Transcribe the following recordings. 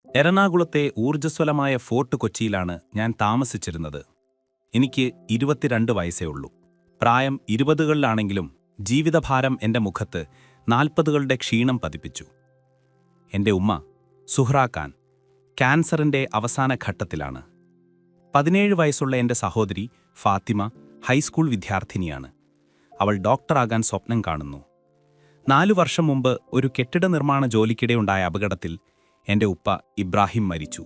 എറണാകുളത്തെ ഊർജ്ജസ്വലമായ ഫോർട്ട് കൊച്ചിയിലാണ് ഞാൻ താമസിച്ചിരുന്നത്. എനിക്ക് 22 വയസ്സേ ഉള്ളൂ. പ്രായം 20കളിലാണെങ്കിലും ജീവിതഭാരം എന്റെ മുഖത്ത് 40കളുടെ ക്ഷീണം പതിപ്പിച്ചു. എന്റെ ഉമ്മ സുഹ്റാ ഖാൻ ക്യാൻസറിന്റെ അവസാന ഘട്ടത്തിലാണ്. 17 വയസ്സുള്ള എന്റെ സഹോദരി ഫാത്തിമ ഹൈസ്കൂൾ വിദ്യാർത്ഥിനിയാണ്. അവൾ ഡോക്ടറാകാൻ സ്വപ്നം കാണുന്നു. 4 വർഷം മുമ്പ് ഒരു കെട്ടിട നിർമ്മാണ ജോലിക്കിടെയുണ്ടായ അപകടത്തിൽ എന്റെ ഉപ്പ ഇബ്രാഹിം മരിച്ചു.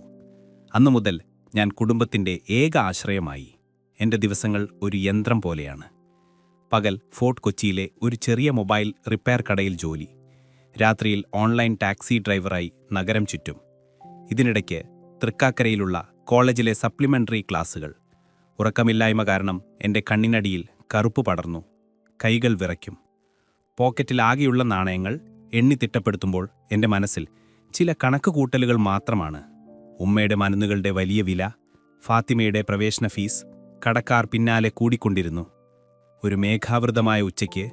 അന്നു മുതൽ ഞാൻ കുടുംബത്തിന്റെ ഏക ആശ്രയമായി. എന്റെ ദിവസങ്ങൾ ഒരു യന്ത്രം പോലെയാണ്. പകൽ ഫോർട്ട് കൊച്ചിയിലെ ഒരു ചെറിയ മൊബൈൽ റിപ്പയർ കടയിൽ ജോലി, രാത്രിയിൽ ഓൺലൈൻ ടാക്സി ഡ്രൈവറായി നഗരം ചുറ്റും. ഇതിനിടയ്ക്ക് തൃക്കാക്കരയിലുള്ള കോളേജിലെ സപ്ലിമെന്ററി ക്ലാസുകൾ. ഉറക്കമില്ലായ്മ കാരണം എന്റെ കണ്ണിനടിയിൽ കറുപ്പ് പടർന്നു. കൈകൾ വിറയ്ക്കും. പോക്കറ്റിലാകെയുള്ള നാണയങ്ങൾ എണ്ണി തിട്ടപ്പെടുത്തുമ്പോൾ എന്റെ മനസ്സിൽ ചില കണക്കുകൂട്ടലുകൾ മാത്രമാണ്. ഉമ്മയുടെ മരുന്നുകളുടെ വലിയ വില, ഫാത്തിമയുടെ പ്രവേശന ഫീസ്, കടക്കാർ പിന്നാലെ കൂടിക്കൊണ്ടിരുന്നു. ഒരു മേഘാവൃതമായ ഉച്ചയ്ക്ക്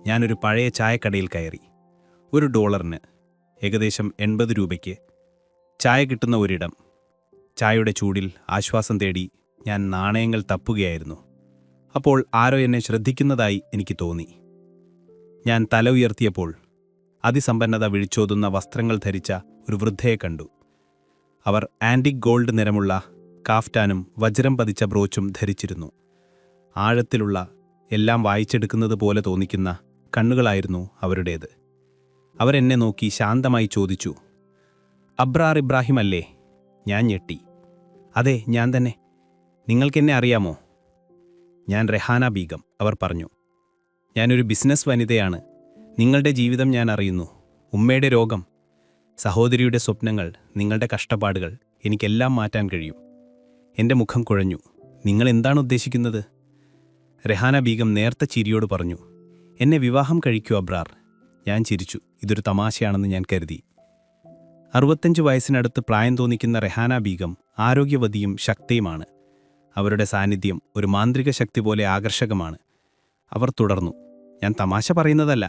ഞാനൊരു പഴയ ചായക്കടയിൽ കയറി. $1 ഏകദേശം 80 രൂപയ്ക്ക് ചായ കിട്ടുന്ന ഒരിടം. ചായയുടെ ചൂടിൽ ആശ്വാസം തേടി ഞാൻ നാണയങ്ങൾ തപ്പുകയായിരുന്നു. അപ്പോൾ ആരോ എന്നെ ശ്രദ്ധിക്കുന്നതായി എനിക്ക് തോന്നി. ഞാൻ തല ഉയർത്തിയപ്പോൾ അതിസമ്പന്നത വിളിച്ചോതുന്ന വസ്ത്രങ്ങൾ ധരിച്ച ഒരു വൃദ്ധയെ കണ്ടു. അവർ ആന്റിക് ഗോൾഡ് നിറമുള്ള കാഫ്റ്റാനും വജ്രം പതിച്ച ബ്രോച്ചും ധരിച്ചിരുന്നു. ആഴത്തിലുള്ള, എല്ലാം വായിച്ചെടുക്കുന്നത് പോലെ തോന്നിക്കുന്ന കണ്ണുകളായിരുന്നു അവരുടേത്. അവരെന്നെ നോക്കി ശാന്തമായി ചോദിച്ചു, "അബ്രാർ ഇബ്രാഹിം അല്ലേ?" ഞാൻ ഞെട്ടി. "അതെ, ഞാൻ തന്നെ. നിങ്ങൾക്കെന്നെ അറിയാമോ?" "ഞാൻ റെഹാന ബീഗം," അവർ പറഞ്ഞു. "ഞാനൊരു ബിസിനസ് വനിതയാണ്. നിങ്ങളുടെ ജീവിതം ഞാൻ അറിയുന്നു. ഉമ്മയുടെ രോഗം, സഹോദരിയുടെ സ്വപ്നങ്ങൾ, നിങ്ങളുടെ കഷ്ടപ്പാടുകൾ, എനിക്കെല്ലാം മാറ്റാൻ കഴിയും." എൻ്റെ മുഖം കുഴഞ്ഞു. "നിങ്ങൾ എന്താണ് ഉദ്ദേശിക്കുന്നത്?" റെഹാന ബീഗം നേർത്ത ചിരിയോട് പറഞ്ഞു, "എന്നെ വിവാഹം കഴിക്കൂ അബ്രാർ." ഞാൻ ചിരിച്ചു. ഇതൊരു തമാശയാണെന്ന് ഞാൻ കരുതി. 65 വയസ്സിനടുത്ത് പ്രായം തോന്നിക്കുന്ന റെഹാന ബീഗം ആരോഗ്യവതിയും ശക്തിയുമാണ്. അവരുടെ സാന്നിധ്യം ഒരു മാന്ത്രിക ശക്തി പോലെ ആകർഷകമാണ്. അവർ തുടർന്നു, "ഞാൻ തമാശ പറയുന്നതല്ല.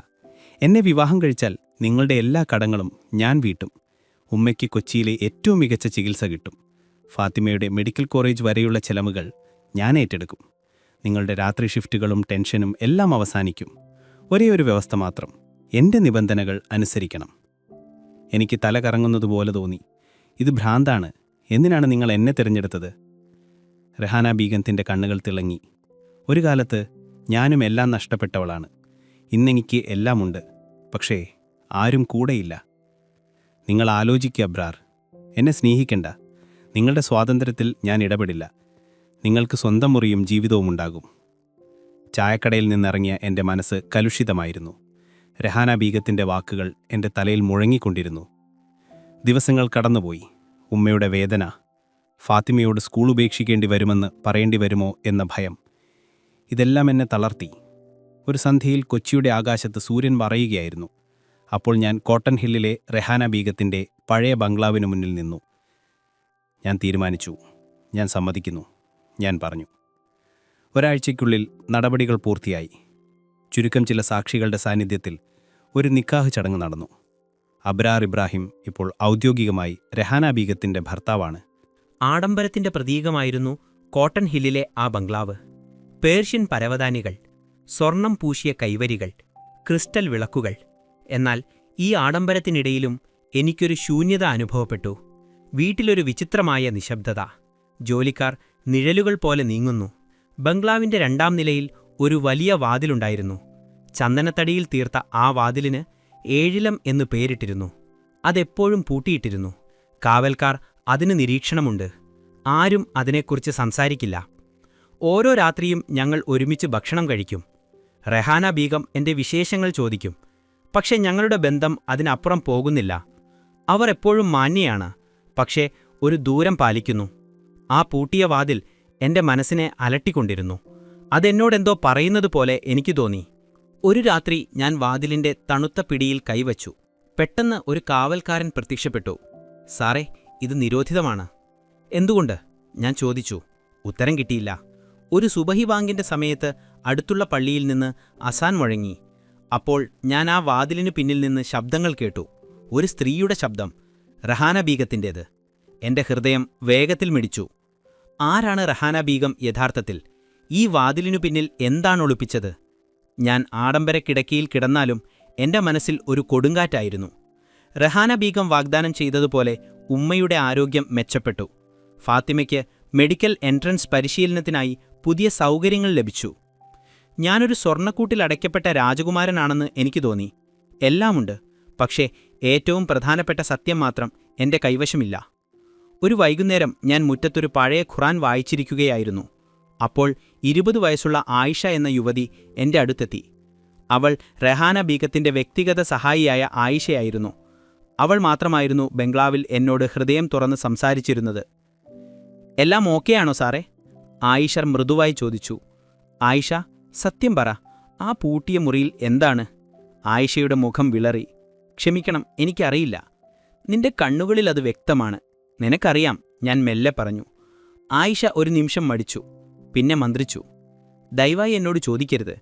എന്നെ വിവാഹം കഴിച്ചാൽ നിങ്ങളുടെ എല്ലാ കടങ്ങളും ഞാൻ വീട്ടും. ഉമ്മയ്ക്ക് കൊച്ചിയിലെ ഏറ്റവും മികച്ച ചികിത്സ കിട്ടും. ഫാത്തിമയുടെ മെഡിക്കൽ കോളേജ് വരെയുള്ള ചെലവുകൾ ഞാൻ ഏറ്റെടുക്കും. നിങ്ങളുടെ രാത്രി ഷിഫ്റ്റുകളും ടെൻഷനും എല്ലാം അവസാനിക്കും. ഒരേ ഒരു വ്യവസ്ഥ മാത്രം, എൻ്റെ നിബന്ധനകൾ അനുസരിക്കണം." എനിക്ക് തല കറങ്ങുന്നതുപോലെ തോന്നി. "ഇത് ഭ്രാന്താണ്. എന്തിനാണ് നിങ്ങൾ എന്നെ തിരഞ്ഞെടുത്തത്?" റെഹാന ബീഗത്തിൻ്റെ കണ്ണുകൾ തിളങ്ങി. "ഒരു കാലത്ത് ഞാനും എല്ലാം നഷ്ടപ്പെട്ടവളാണ്. ഇന്നെനിക്ക് എല്ലാമുണ്ട്. പക്ഷേ ആരും കൂടെയില്ല." "നിങ്ങൾ ആലോചിക്കുക അബ്രാർ. എന്നെ സ്നേഹിക്കണ്ട. നിങ്ങളുടെ സ്വാതന്ത്ര്യത്തിൽ ഞാൻ ഇടപെടില്ല. നിങ്ങൾക്ക് സ്വന്തം മുറിയും ജീവിതവും ഉണ്ടാകും." ചായക്കടയിൽ നിന്നിറങ്ങിയ എൻ്റെ മനസ്സ് കലുഷിതമായിരുന്നു. റെഹാന ബീഗത്തിൻ്റെ വാക്കുകൾ എൻ്റെ തലയിൽ മുഴങ്ങിക്കൊണ്ടിരുന്നു. ദിവസങ്ങൾ കടന്നുപോയി. ഉമ്മയുടെ വേദന, ഫാത്തിമയോട് സ്കൂൾ ഉപേക്ഷിക്കേണ്ടി വരുമെന്ന് പറയേണ്ടി വരുമോ എന്ന ഭയം, ഇതെല്ലാം എന്നെ തളർത്തി. ഒരു സന്ധ്യയിൽ കൊച്ചിയുടെ ആകാശത്ത് സൂര്യൻ മറയുകയായിരുന്നു. അപ്പോൾ ഞാൻ കോട്ടൺ ഹില്ലിലെ റെഹാന ബീഗത്തിൻ്റെ പഴയ ബംഗ്ലാവിനു മുന്നിൽ നിന്നു. "ഞാൻ തീരുമാനിച്ചു. ഞാൻ സമ്മതിക്കുന്നു," ഞാൻ പറഞ്ഞു. ഒരാഴ്ചയ്ക്കുള്ളിൽ നടപടികൾ പൂർത്തിയായി. ചുരുക്കം ചില സാക്ഷികളുടെ സാന്നിധ്യത്തിൽ ഒരു നിക്കാഹ് ചടങ്ങ് നടന്നു. അബ്രാർ ഇബ്രാഹിം ഇപ്പോൾ ഔദ്യോഗികമായി റെഹാന ബീഗത്തിൻ്റെ ഭർത്താവാണ്. ആഡംബരത്തിന്റെ പ്രതീകമായിരുന്നു കോട്ടൺ ഹില്ലിലെ ആ ബംഗ്ലാവ്. പേർഷ്യൻ പരവതാനികൾ, സ്വർണം പൂശിയ കൈവരികൾ, ക്രിസ്റ്റൽ വിളക്കുകൾ. എന്നാൽ ഈ ആഡംബരത്തിനിടയിലും എനിക്കൊരു ശൂന്യത അനുഭവപ്പെട്ടു. വീട്ടിലൊരു വിചിത്രമായ നിശബ്ദത. ജോലിക്കാർ നിഴലുകൾ പോലെ നീങ്ങുന്നു. ബംഗ്ലാവിന്റെ 2ാം നിലയിൽ ഒരു വലിയ വാതിലുണ്ടായിരുന്നു. ചന്ദനത്തടിയിൽ തീർത്ത ആ വാതിലിന് ഏഴിലം എന്നു പേരിട്ടിരുന്നു. അതെപ്പോഴും പൂട്ടിയിട്ടിരുന്നു. കാവൽക്കാർ അതിന് നിരീക്ഷണമുണ്ട്. ആരും അതിനെക്കുറിച്ച് സംസാരിക്കില്ല. ഓരോ രാത്രിയും ഞങ്ങൾ ഒരുമിച്ച് ഭക്ഷണം കഴിക്കും. റെഹാന ബീഗം എൻ്റെ വിശേഷങ്ങൾ ചോദിക്കും. പക്ഷെ ഞങ്ങളുടെ ബന്ധം അതിനപ്പുറം പോകുന്നില്ല. അവർ എപ്പോഴും മാന്യയാണ്, പക്ഷേ ഒരു ദൂരം പാലിക്കുന്നു. ആ പൂട്ടിയ വാതിൽ എൻ്റെ മനസ്സിനെ അലട്ടിക്കൊണ്ടിരുന്നു. അതെന്നോടെന്തോ പറയുന്നത് പോലെ എനിക്ക് തോന്നി. ഒരു രാത്രി ഞാൻ വാതിലിൻ്റെ തണുത്ത പിടിയിൽ കൈവച്ചു. പെട്ടെന്ന് ഒരു കാവൽക്കാരൻ പ്രത്യക്ഷപ്പെട്ടു. "സാറേ, ഇത് നിരോധിതമാണ്." "എന്തുകൊണ്ട്?" ഞാൻ ചോദിച്ചു. ഉത്തരം കിട്ടിയില്ല. ഒരു സുബഹി ബാങ്കിന്റെ സമയത്ത് അടുത്തുള്ള പള്ളിയിൽ നിന്ന് അസാൻ മുഴങ്ങി. അപ്പോൾ ഞാൻ ആ വാതിലിനു പിന്നിൽ നിന്ന് ശബ്ദങ്ങൾ കേട്ടു. ഒരു സ്ത്രീയുടെ ശബ്ദം, റെഹാന ബീഗത്തിൻ്റേത്. എന്റെ ഹൃദയം വേഗത്തിൽ മിടിച്ചു. ആരാണ് റഹാന ബീഗം യഥാർത്ഥത്തിൽ? ഈ വാതിലിനു പിന്നിൽ എന്താണ് ഒളിപ്പിച്ചത്? ഞാൻ ആഡംബര കിടക്കയിൽ കിടന്നാലും എന്റെ മനസ്സിൽ ഒരു കൊടുങ്കാറ്റായിരുന്നു. റഹാന ബീഗം വാഗ്ദാനം ചെയ്തതുപോലെ ഉമ്മയുടെ ആരോഗ്യം മെച്ചപ്പെട്ടു. ഫാത്തിമയ്ക്ക് മെഡിക്കൽ എൻട്രൻസ് പരിശീലനത്തിനായി പുതിയ സൗകര്യങ്ങൾ ലഭിച്ചു. ഞാനൊരു സ്വർണ്ണക്കൂട്ടിൽ അടയ്ക്കപ്പെട്ട രാജകുമാരനാണെന്ന് എനിക്ക് തോന്നി. എല്ലാമുണ്ട്, പക്ഷേ ഏറ്റവും പ്രധാനപ്പെട്ട സത്യം മാത്രം എന്റെ കൈവശമില്ല. ഒരു വൈകുന്നേരം ഞാൻ മുറ്റത്തൊരു പഴയ ഖുറാൻ വായിച്ചിരിക്കുകയായിരുന്നു. അപ്പോൾ 20 വയസ്സുള്ള ആയിഷ എന്ന യുവതി എന്റെ അടുത്തെത്തി. അവൾ റഹാന ബീഗത്തിന്റെ വ്യക്തിഗത സഹായിയായ ആയിഷയായിരുന്നു. അവൾ മാത്രമായിരുന്നു ബംഗ്ലാവിൽ എന്നോട് ഹൃദയം തുറന്ന് സംസാരിച്ചിരുന്നത്. എല്ലാം ഓക്കെയാണോ സാറേ? ആയിഷ മൃദുവായി ചോദിച്ചു. ആയിഷ, സത്യം പറ, ആ പൂട്ടിയ മുറിയിൽ എന്താണ്? ആയിഷയുടെ മുഖം വിളറി. ക്ഷമിക്കണം, എനിക്കറിയില്ല. നിന്റെ കണ്ണുകളിൽ അത് വ്യക്തമാണ്. നിനക്കറിയാം, ഞാൻ മെല്ലെ പറഞ്ഞു. ആയിഷ ഒരു നിമിഷം മടിച്ചു, പിന്നെ മന്ത്രിച്ചു. ദയവായി എന്നോട് ചോദിക്കരുത്,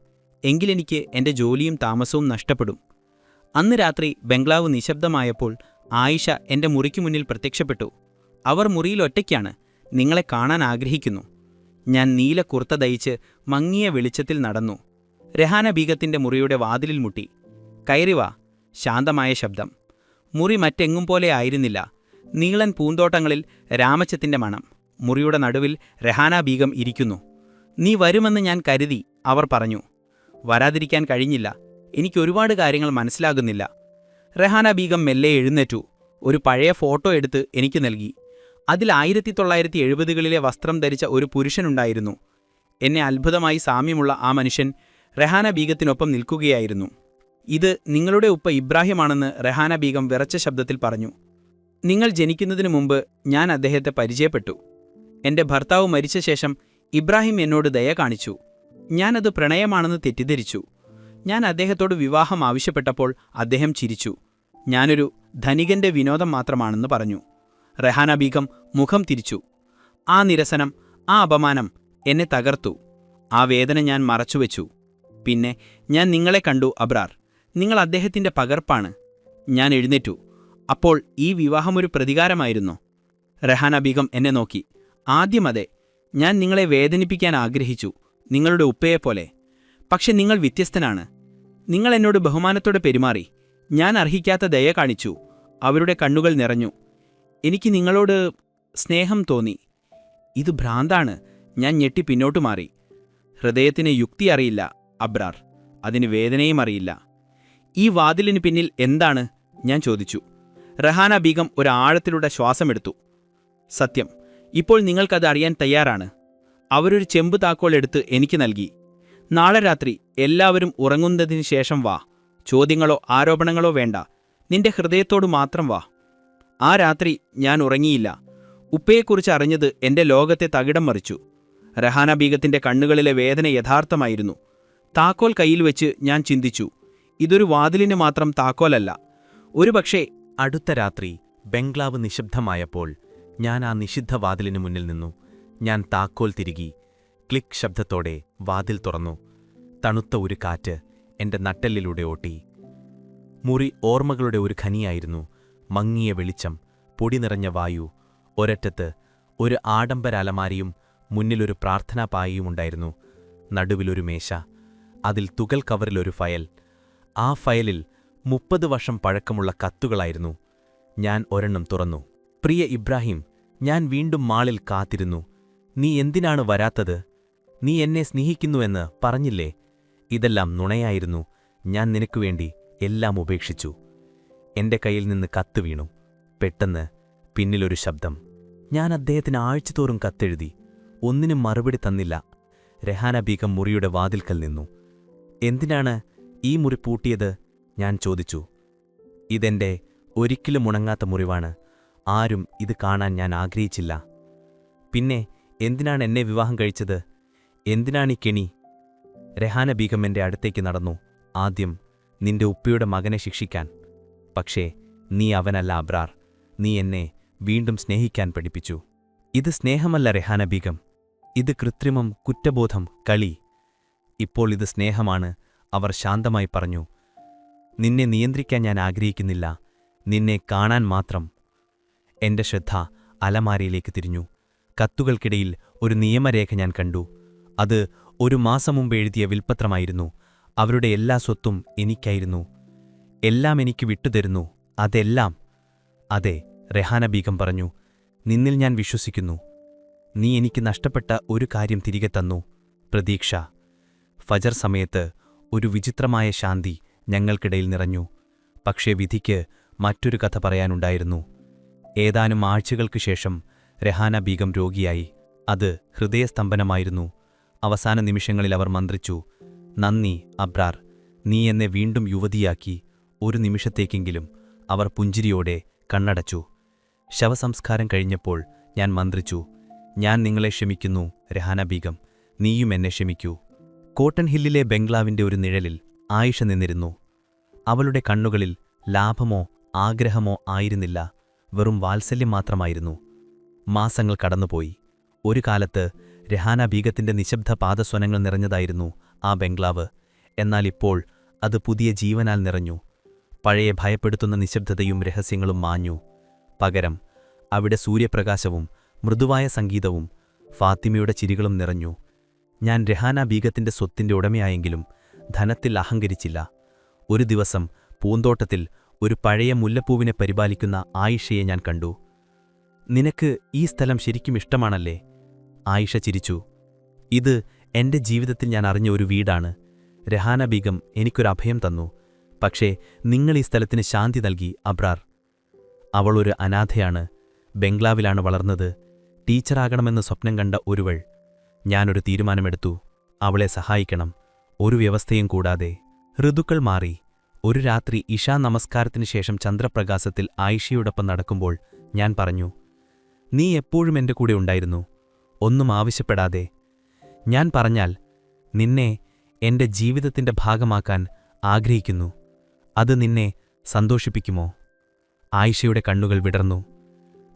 എങ്കിലെനിക്ക് എന്റെ ജോലിയും താമസവും നഷ്ടപ്പെടും. അന്ന് രാത്രി ബംഗ്ലാവ് നിശബ്ദമായപ്പോൾ ആയിഷ എന്റെ മുറിക്കു മുന്നിൽ പ്രത്യക്ഷപ്പെട്ടു. അവർ മുറിയിൽ ഒറ്റയ്ക്കാണ്. നിങ്ങളെ കാണാൻ ആഗ്രഹിക്കുന്നു. ഞാൻ നീല കുർത്ത ധയിച്ച് മങ്ങിയ വെളിച്ചത്തിൽ നടന്നു. രഹാന ബീഗത്തിന്റെ മുറിയുടെ വാതിലിൽ മുട്ടി. കയറിവാ. ശാന്തമായ ശബ്ദം. മുറി മറ്റെങ്ങും പോലെ ആയിരുന്നില്ല. നീളൻ പൂന്തോട്ടങ്ങളിൽ രാമച്ചത്തിന്റെ മണം. മുറിയുടെ നടുവിൽ രഹാന ബീഗം ഇരിക്കുന്നു. നീ വരുമെന്ന് ഞാൻ കരുതി, അവർ പറഞ്ഞു. വരാതിരിക്കാൻ കഴിഞ്ഞില്ല. എനിക്കൊരുപാട് കാര്യങ്ങൾ മനസ്സിലാകുന്നില്ല. രഹാന ബീഗം മെല്ലെ എഴുന്നേറ്റു. ഒരു പഴയ ഫോട്ടോ എടുത്ത് എനിക്ക് നൽകി. അതിൽ 1970കളിലെ വസ്ത്രം ധരിച്ച ഒരു പുരുഷനുണ്ടായിരുന്നു. എന്നെ അത്ഭുതമായി സാമ്യമുള്ള ആ മനുഷ്യൻ രഹാന ബീഗത്തിനൊപ്പം നിൽക്കുകയായിരുന്നു. ഇത് നിങ്ങളുടെ ഉപ്പ ഇബ്രാഹിമാണെന്ന് രഹാന ബീഗം വിറച്ച ശബ്ദത്തിൽ പറഞ്ഞു. നിങ്ങൾ ജനിക്കുന്നതിനു മുമ്പ് ഞാൻ അദ്ദേഹത്തെ പരിചയപ്പെട്ടു. എന്റെ ഭർത്താവ് മരിച്ച ശേഷം ഇബ്രാഹിം എന്നോട് ദയ കാണിച്ചു. ഞാനത് പ്രണയമാണെന്ന് തെറ്റിദ്ധരിച്ചു. ഞാൻ അദ്ദേഹത്തോട് വിവാഹം ആവശ്യപ്പെട്ടപ്പോൾ അദ്ദേഹം ചിരിച്ചു. ഞാനൊരു ധനികന്റെ വിനോദം മാത്രമാണെന്ന് പറഞ്ഞു. രഹാന ബീഗം മുഖം തിരിച്ചു. ആ നിരസനം, ആ അപമാനം എന്നെ തകർത്തു. ആ വേദന ഞാൻ മറച്ചുവെച്ചു. പിന്നെ ഞാൻ നിങ്ങളെ കണ്ടു അബ്രാർ. നിങ്ങൾ അദ്ദേഹത്തിന്റെ പകർപ്പാണ്. ഞാൻ എഴുന്നേറ്റു. അപ്പോൾ ഈ വിവാഹമൊരു പ്രതികാരമായിരുന്നോ? രഹാന ബീഗം എന്നെ നോക്കി. ആദ്യം അതെ. ഞാൻ നിങ്ങളെ വേദനിപ്പിക്കാൻ ആഗ്രഹിച്ചു, നിങ്ങളുടെ ഉപ്പയെപ്പോലെ. പക്ഷെ നിങ്ങൾ വ്യത്യസ്തനാണ്. നിങ്ങൾ എന്നോട് ബഹുമാനത്തോടെ പെരുമാറി. ഞാൻ അർഹിക്കാത്ത ദയ കാണിച്ചു. അവരുടെ കണ്ണുകൾ നിറഞ്ഞു. എനിക്ക് നിങ്ങളോട് സ്നേഹം തോന്നി. ഇത് ഭ്രാന്താണ്. ഞാൻ ഞെട്ടി പിന്നോട്ടു മാറി. ഹൃദയത്തിന് യുക്തി അറിയില്ല അബ്രാർ. അതിന് വേദനയും അറിയില്ല. ഈ വാതിലിന് പിന്നിൽ എന്താണ്? ഞാൻ ചോദിച്ചു. രഹാന ബീഗം ഒരാഴത്തിലൂടെ ശ്വാസമെടുത്തു. സത്യം, ഇപ്പോൾ നിങ്ങൾക്കത് അറിയാൻ തയ്യാറാണ്. അവരൊരു ചെമ്പ് താക്കോൽ എടുത്ത് എനിക്ക് നൽകി. നാളെ രാത്രി എല്ലാവരും ഉറങ്ങുന്നതിന് ശേഷം വാ. ചോദ്യങ്ങളോ ആരോപണങ്ങളോ വേണ്ട. നിന്റെ ഹൃദയത്തോടു മാത്രം വാ. ആ രാത്രി ഞാൻ ഉറങ്ങിയില്ല. ഉപ്പയെക്കുറിച്ച് അറിഞ്ഞത് എന്റെ ലോകത്തെ തകിടം മറിച്ചു. രഹാന ബീഗത്തിന്റെ കണ്ണുകളിലെ വേദന യഥാർത്ഥമായിരുന്നു. താക്കോൽ കയ്യിൽ വെച്ച് ഞാൻ ചിന്തിച്ചു, ഇതൊരു വാതിലിന് മാത്രം താക്കോലല്ല. ഒരുപക്ഷേ അടുത്ത രാത്രി ബംഗ്ലാവ് നിശബ്ദമായപ്പോൾ ഞാൻ ആ നിഷിദ്ധ വാതിലിനു മുന്നിൽ നിന്നു. ഞാൻ താക്കോൽ തിരുകി. ക്ലിക്ക് ശബ്ദത്തോടെ വാതിൽ തുറന്നു. തണുത്ത ഒരു കാറ്റ് എന്റെ നട്ടെല്ലിലൂടെ ഓട്ടി. മുറി ഓർമ്മകളുടെ ഒരു ഖനിയായിരുന്നു. മങ്ങിയ വെളിച്ചം, പൊടി നിറഞ്ഞ വായു. ഒരറ്റത്ത് ഒരു ആഡംബര അലമാരിയും മുന്നിലൊരു പ്രാർത്ഥനാപായിയുമുണ്ടായിരുന്നു. നടുവിലൊരു മേശ, അതിൽ തുകൽ കവറിലൊരു ഫയൽ. ആ ഫയലിൽ 30 വർഷം പഴക്കമുള്ള കത്തുകളായിരുന്നു. ഞാൻ ഒരെണ്ണം തുറന്നു. പ്രിയ ഇബ്രാഹിം, ഞാൻ വീണ്ടും മാളിൽ കാത്തിരുന്നു. നീ എന്തിനാണ് വരാത്തത്? നീ എന്നെ സ്നേഹിക്കുന്നുവെന്ന് പറഞ്ഞില്ലേ? ഇതെല്ലാം നുണയായിരുന്നു. ഞാൻ നിനക്കുവേണ്ടി എല്ലാം ഉപേക്ഷിച്ചു. എന്റെ കയ്യിൽ നിന്ന് കത്ത് വീണു. പെട്ടെന്ന് പിന്നിലൊരു ശബ്ദം. ഞാൻ അദ്ദേഹത്തിന് ആഴ്ചതോറും കത്തെഴുതി. ഒന്നിനും മറുപടി തന്നില്ല. രഹാന ബീഗം മുറിയുടെ വാതിൽക്കൽ നിന്നു. എന്തിനാണ് ഈ മുറി പൂട്ടിയത്? ഞാൻ ചോദിച്ചു. ഇതെന്റെ ഒരിക്കലും ഉണങ്ങാത്ത മുറിവാണ്. ആരും ഇത് കാണാൻ ഞാൻ ആഗ്രഹിച്ചില്ല. പിന്നെ എന്തിനാണ് എന്നെ വിവാഹം കഴിച്ചത്? എന്തിനാണീ കെണി? രഹാന ബീഗം എന്റെ അടുത്തേക്ക് നടന്നു. ആദ്യം നിന്റെ ഉപ്പയുടെ മകനെ ശിക്ഷിക്കാൻ. പക്ഷേ നീ അവനല്ല അബ്രാർ. നീ എന്നെ വീണ്ടും സ്നേഹിക്കാൻ പഠിപ്പിച്ചു. ഇത് സ്നേഹമല്ല രഹാന ബീഗം. ഇത് കൃത്രിമം, കുറ്റബോധം, കളി. ഇപ്പോൾ ഇത് സ്നേഹമാണ്, അവർ ശാന്തമായി പറഞ്ഞു. നിന്നെ നിയന്ത്രിക്കാൻ ഞാൻ ആഗ്രഹിക്കുന്നില്ല, നിന്നെ കാണാൻ മാത്രം. എന്റെ ശ്രദ്ധ അലമാരയിലേക്ക് തിരിഞ്ഞു. കത്തുകൾക്കിടയിൽ ഒരു നിയമരേഖ ഞാൻ കണ്ടു. അത് 1 മാസം മുമ്പ് എഴുതിയ വിൽപ്പത്രമായിരുന്നു. അവരുടെ എല്ലാ സ്വത്തും എനിക്കായിരുന്നു. എല്ലാം എനിക്ക് വിട്ടുതരുന്നു. അതെല്ലാം. അതെ, റെഹാന ബീഗം പറഞ്ഞു. നിന്നിൽ ഞാൻ വിശ്വസിക്കുന്നു. നീ എനിക്ക് നഷ്ടപ്പെട്ട ഒരു കാര്യം തിരികെ തന്നു, പ്രതീക്ഷ. ഫജർ സമയത്ത് ഒരു വിചിത്രമായ ശാന്തി ഞങ്ങൾക്കിടയിൽ നിറഞ്ഞു. പക്ഷേ വിധിക്ക് മറ്റൊരു കഥ പറയാനുണ്ടായിരുന്നു. ഏതാനും ആഴ്ചകൾക്ക് ശേഷം റെഹാന ബീഗം രോഗിയായി. അത് ഹൃദയസ്തംഭനമായിരുന്നു. അവസാന നിമിഷങ്ങളിൽ അവർ മന്ത്രിച്ചു, നന്ദി അബ്രാർ, നീ എന്നെ വീണ്ടും യുവതിയാക്കി. ഒരു നിമിഷത്തേക്കെങ്കിലും അവർ പുഞ്ചിരിയോടെ കണ്ണടച്ചു. ശവസംസ്കാരം കഴിഞ്ഞപ്പോൾ ഞാൻ മന്ത്രിച്ചു, ഞാൻ നിങ്ങളെ ക്ഷമിക്കുന്നു റെഹാന ബീഗം, നീയും എന്നെ ക്ഷമിക്കൂ. കോട്ടൺ ഹില്ലിലെ ബംഗ്ലാവിന്റെ ഒരു നിഴലിൽ ആയിഷ നിന്നിരുന്നു. അവളുടെ കണ്ണുകളിൽ ലാഭമോ ആഗ്രഹമോ ആയിരുന്നില്ല, വെറും വാത്സല്യം മാത്രമായിരുന്നു. മാസങ്ങൾ കടന്നുപോയി. ഒരു കാലത്ത് റെഹാന ബീഗത്തിന്റെ നിശബ്ദ പാദസ്വനങ്ങൾ നിറഞ്ഞതായിരുന്നു ആ ബംഗ്ലാവ്. എന്നാൽ ഇപ്പോൾ അത് പുതിയ ജീവനാൽ നിറഞ്ഞു. പഴയ ഭയപ്പെടുത്തുന്ന നിശബ്ദതയും രഹസ്യങ്ങളും മാഞ്ഞു. പകരം അവിടെ സൂര്യപ്രകാശവും മൃദുവായ സംഗീതവും ഫാത്തിമയുടെ ചിരികളും നിറഞ്ഞു. ഞാൻ റെഹാന ബീഗത്തിന്റെ സ്വത്തിന്റെ ഉടമയായെങ്കിലും ധനത്തിൽ അഹങ്കരിച്ചില്ല. ഒരു ദിവസം പൂന്തോട്ടത്തിൽ ഒരു പഴയ മുല്ലപ്പൂവിനെ പരിപാലിക്കുന്ന ആയിഷയെ ഞാൻ കണ്ടു. നിനക്ക് ഈ സ്ഥലം ശരിക്കും ഇഷ്ടമാണല്ലേ? ആയിഷ ചിരിച്ചു. ഇത് എന്റെ ജീവിതത്തിൽ ഞാൻ അറിഞ്ഞ ഒരു വീടാണ്. റെഹാന ബീഗം എനിക്കൊരഭയം തന്നു. പക്ഷേ നിങ്ങൾ ഈ സ്ഥലത്തിന് ശാന്തി നൽകി അബ്രാർ. അവളൊരു അനാഥയാണ്. ബംഗ്ലാവിലാണ് വളർന്നത്. ടീച്ചറാകണമെന്ന് സ്വപ്നം കണ്ട ഒരുവൾ. ഞാനൊരു തീരുമാനമെടുത്തു, അവളെ സഹായിക്കണം, ഒരു വ്യവസ്ഥയും കൂടാതെ. ഋതുക്കൾ മാറി. ഒരു രാത്രി ഇശാ നമസ്കാരത്തിനു ശേഷം ചന്ദ്രപ്രകാശത്തിൽ ആയിഷയോടൊപ്പം നടക്കുമ്പോൾ ഞാൻ പറഞ്ഞു, നീ എപ്പോഴും എന്റെ കൂടെ ഉണ്ടായിരുന്നു, ഒന്നും ആവശ്യപ്പെടാതെ. ഞാൻ പറഞ്ഞാൽ നിന്നെ എന്റെ ജീവിതത്തിന്റെ ഭാഗമാക്കാൻ ആഗ്രഹിക്കുന്നു. അത് നിന്നെ സന്തോഷിപ്പിക്കുമോ? ആയിഷയുടെ കണ്ണുകൾ വിടർന്നു.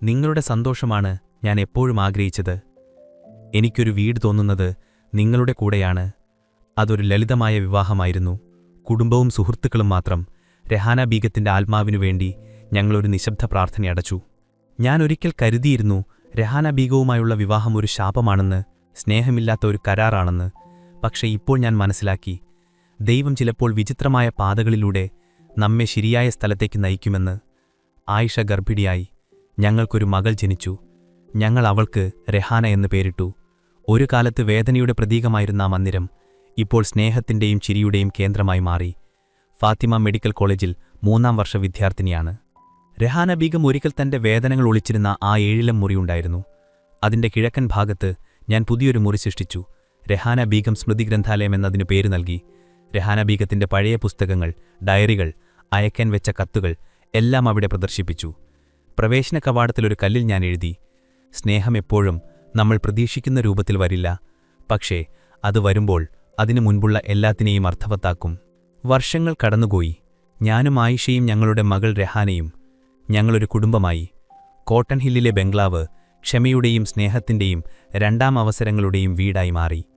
നിങ്ങളുടെ സന്തോഷമാണ് ഞാൻ എപ്പോഴും ആഗ്രഹിച്ചത്. എനിക്കൊരു വീട് തോന്നുന്നത് നിങ്ങളുടെ കൂടെയാണ്. അതൊരു ലളിതമായ വിവാഹമായിരുന്നു. കുടുംബവും സുഹൃത്തുക്കളും മാത്രം. റെഹാന ബീഗത്തിന്റെ ആത്മാവിനു വേണ്ടി ഞങ്ങളൊരു നിശബ്ദ പ്രാർത്ഥനയടച്ചു. ഞാൻ ഒരിക്കൽ കരുതിയിരുന്നു റെഹാന ബീഗവുമായുള്ള വിവാഹം ഒരു ശാപമാണെന്ന്, സ്നേഹമില്ലാത്ത ഒരു കരാറാണെന്ന്. പക്ഷേ ഇപ്പോൾ ഞാൻ മനസ്സിലാക്കി, ദൈവം ചിലപ്പോൾ വിചിത്രമായ പാതകളിലൂടെ നമ്മെ ശരിയായ സ്ഥലത്തേക്ക് നയിക്കുമെന്ന്. ആയിഷ ഗർഭിണിയായി. ഞങ്ങൾക്കൊരു മകൾ ജനിച്ചു. ഞങ്ങൾ അവൾക്ക് റെഹാന എന്ന് പേരിട്ടു. ഒരു കാലത്ത് വേദനയുടെ പ്രതീകമായിരുന്ന ആ മന്ദിരം ഇപ്പോൾ സ്നേഹത്തിന്റെയും ചിരിയുടെയും കേന്ദ്രമായി മാറി. ഫാത്തിമ മെഡിക്കൽ കോളേജിൽ 3ാം വർഷ വിദ്യാർത്ഥിനിയാണ്. റെഹാന ബീഗം ഒരിക്കൽ തന്റെ വേദനകൾ ഒളിച്ചിരുന്ന ആ 7-ാം മുറിയുണ്ടായിരുന്നു. അതിന്റെ കിഴക്കൻ ഭാഗത്ത് ഞാൻ പുതിയൊരു മുറി സൃഷ്ടിച്ചു. റെഹാന ബീഗം സ്മൃതി ഗ്രന്ഥാലയം എന്നതിനു പേര് നൽകി. റെഹാന ബീഗത്തിന്റെ പഴയ പുസ്തകങ്ങൾ, ഡയറികൾ, അയക്കാൻ വെച്ച കത്തുകൾ എല്ലാം അവിടെ പ്രദർശിപ്പിച്ചു. പ്രവേശന കവാടത്തിലൊരു കല്ലിൽ ഞാൻ എഴുതി, സ്നേഹം എപ്പോഴും നമ്മൾ പ്രതീക്ഷിക്കുന്ന രൂപത്തിൽ വരില്ല, പക്ഷേ അത് വരുമ്പോൾ അതിനു മുൻപുള്ള എല്ലാത്തിനെയും അർത്ഥവത്താക്കും. വർഷങ്ങൾ കടന്നുപോയി. ഞാനും ആയിഷയും ഞങ്ങളുടെ മകൾ റെഹാനയും. ഞങ്ങളൊരു കുടുംബമായി. കോട്ടൺ ഹില്ലിലെ ബംഗ്ലാവ് ക്ഷമയുടെയും സ്നേഹത്തിന്റെയും 2ാം അവസരങ്ങളുടെയും വീടായി മാറി.